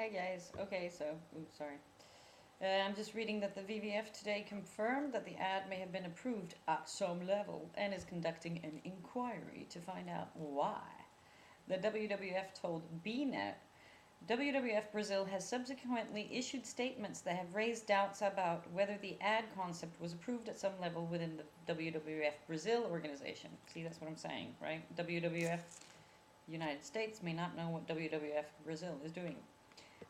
Hi guys. Okay, so, oops, sorry. I'm just reading that the WWF today confirmed that the ad may have been approved at some level and is conducting an inquiry to find out why. The WWF told BNet WWF Brazil has subsequently issued statements that have raised doubts about whether the ad concept was approved at some level within the WWF Brazil organization. See, that's what I'm saying, right? WWF United States may not know what WWF Brazil is doing.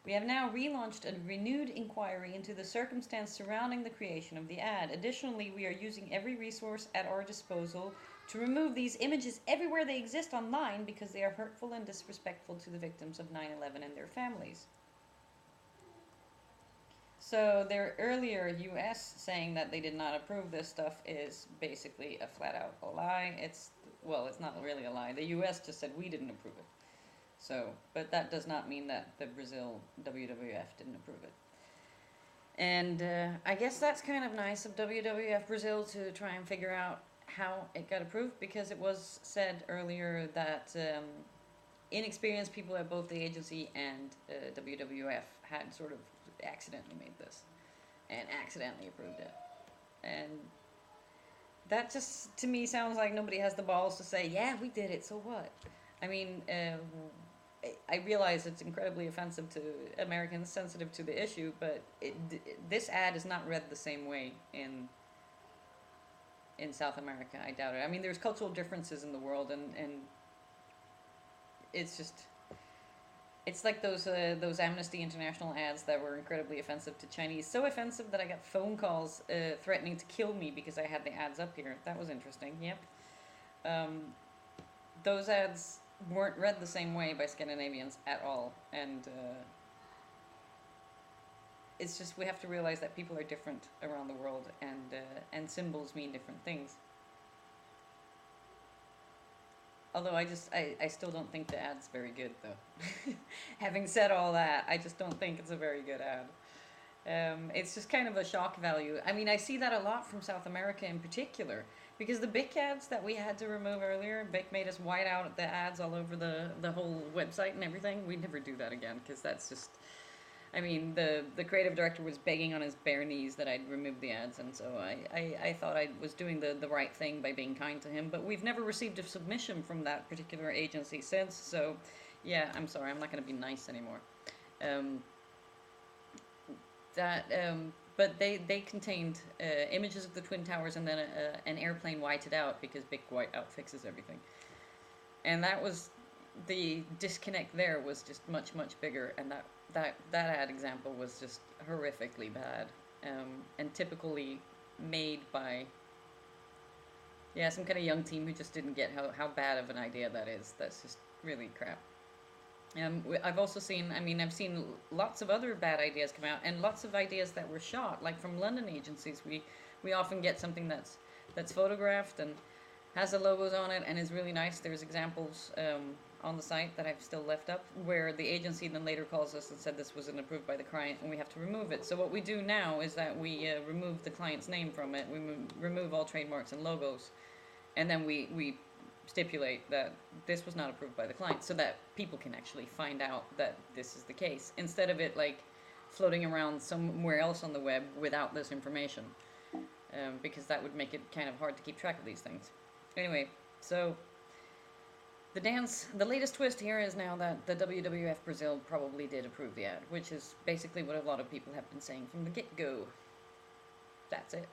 We have now relaunched a renewed inquiry into the circumstance surrounding the creation of the ad. Additionally, we are using every resource at our disposal to remove these images everywhere they exist online because they are hurtful and disrespectful to the victims of 9/11 and their families. So their earlier US saying that they did not approve this stuff is basically a flat out lie. It's not really a lie. The US just said we didn't approve it. So, but that does not mean that the Brazil WWF didn't approve it. And I guess that's kind of nice of WWF Brazil to try and figure out how it got approved, because it was said earlier that inexperienced people at both the agency and WWF had sort of accidentally made this and accidentally approved it. And that just, to me, sounds like nobody has the balls to say, yeah, we did it, so what? I mean, I realize it's incredibly offensive to Americans sensitive to the issue, but this ad is not read the same way in South America. I doubt it. I mean, there's cultural differences in the world, and it's just, it's like those Amnesty International ads that were incredibly offensive to Chinese. So offensive that I got phone calls threatening to kill me because I had the ads up here. That was interesting. Yep. Those ads weren't read the same way by Scandinavians at all, and it's just, we have to realize that people are different around the world, and symbols mean different things. Although I still don't think the ad's very good, though. Having said all that, I just don't think it's a very good ad. It's just kind of a shock value. I mean, I see that a lot from South America in particular, because the Bic ads that we had to remove earlier, Bic made us white out the ads all over the whole website and everything. We'd never do that again, because that's just, I mean, the creative director was begging on his bare knees that I'd remove the ads, and so I thought I was doing the right thing by being kind to him, but we've never received a submission from that particular agency since, so yeah, I'm sorry, I'm not going to be nice anymore. But they contained images of the Twin Towers and then an airplane whited out, because Bic white out fixes everything. And that was, the disconnect there was just much, much bigger, and that ad example was just horrifically bad, and typically made by, yeah, some kind of young team who just didn't get how bad of an idea that is. That's just really crap. I've also seen, I mean, I've seen lots of other bad ideas come out, and lots of ideas that were shot, like from London agencies. We often get something that's photographed and has the logos on it and is really nice. There's examples on the site that I've still left up, where the agency then later calls us and said this wasn't approved by the client and we have to remove it. So what we do now is that we remove the client's name from it. We remove all trademarks and logos, and then we stipulate that this was not approved by the client, so that people can actually find out that this is the case, instead of it like floating around somewhere else on the web without this information, because that would make it kind of hard to keep track of these things. Anyway, so the latest twist here is now that the WWF Brazil probably did approve the ad, which is basically what a lot of people have been saying from the get-go. That's it.